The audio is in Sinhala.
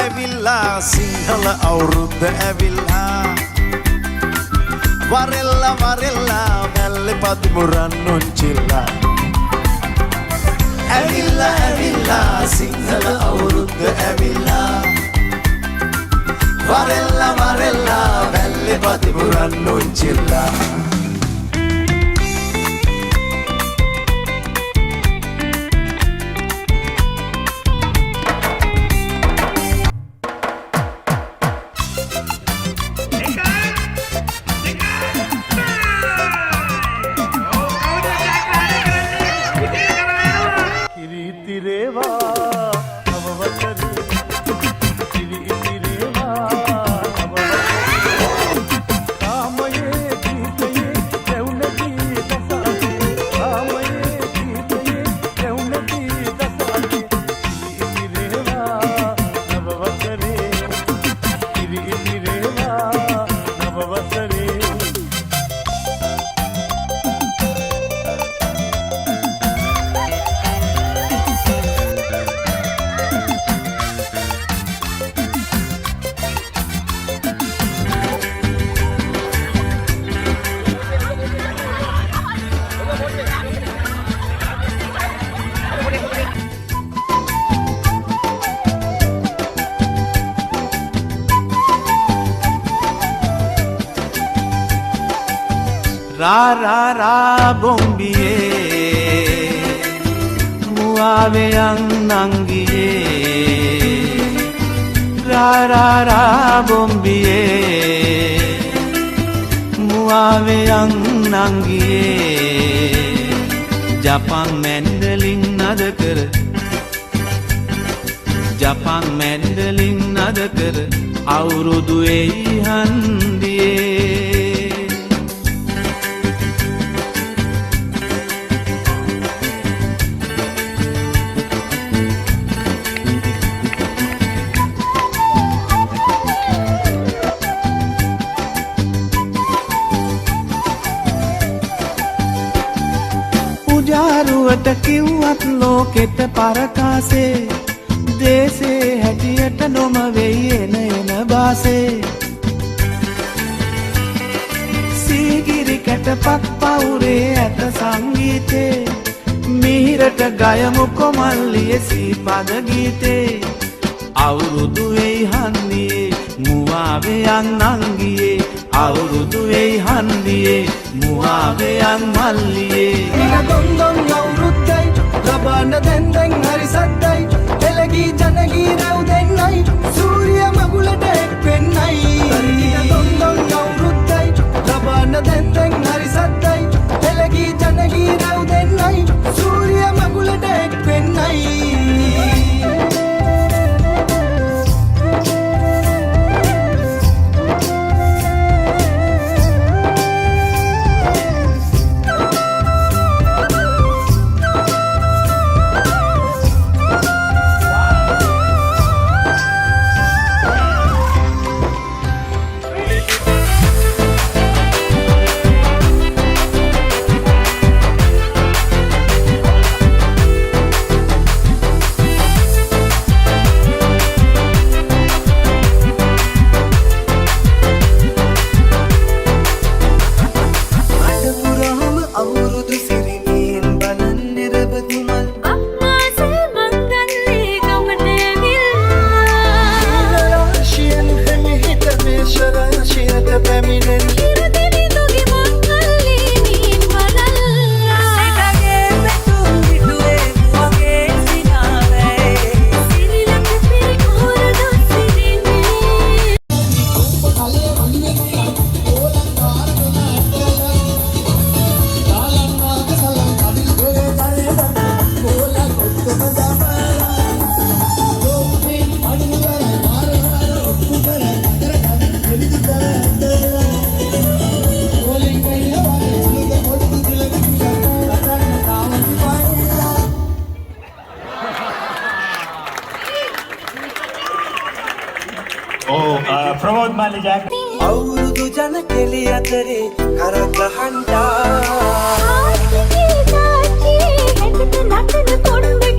ඇවිල්ලා සිංහල අවුරුද්ද ඇවිල්ලා වරෙල්ලා වැල්ලේ පදිමුරන් නොන්චිල්ලා ඇවිල්ලා සිංහල අවුරුද්ද ඇවිල්ලා වරෙල්ලා වැල්ලේ පදිමුරන් නොන්චිල්ලා Ra bombiye muave yang nangiye ra bombiye muave yang nangiye Japan mandolin nadakar Japan mandolin nadakar අවුරුදු එයි හන්දියේ පුජාරුවට කිව්වත් ලෝකෙට පරකාසේ දේසේ හැටියට නොම වෙයි එන බාසේ සීගිරි කැටපත් පවුරේ ඇත සංගීතේ මිහිරට ගයමු කොමල්ලිය සීපද ගීතේ අවුරුදු වෙයි හන්දියේ මුවාවෙයන් නංගියේ අවුරුදු වෙයි හන්දියේ මුවාවෙයන් මල්ලියේ නිරගොන්දොන් අවුරුද්දයි ලබන්න දැන් හරි සද්දයි එළගී ජනගී රැව් දෙන්නයි සූර්ය මගුලට එක් වෙන්නයි නිරගොන්දොන් අවුරුද්දයි ලබන්න දැන් හරි සද්දයි එළගී ජනගී රැව් දෙන්නයි සූර්ය මගුලට එක් වෙන්නයි ප්‍රමෝද් මාලිජාක් අවුරුදු ජන කෙලි අතරේ කරගහන්ටා ආච්චිගේ තාච්චි හැකට නටන කොණ්ඩේ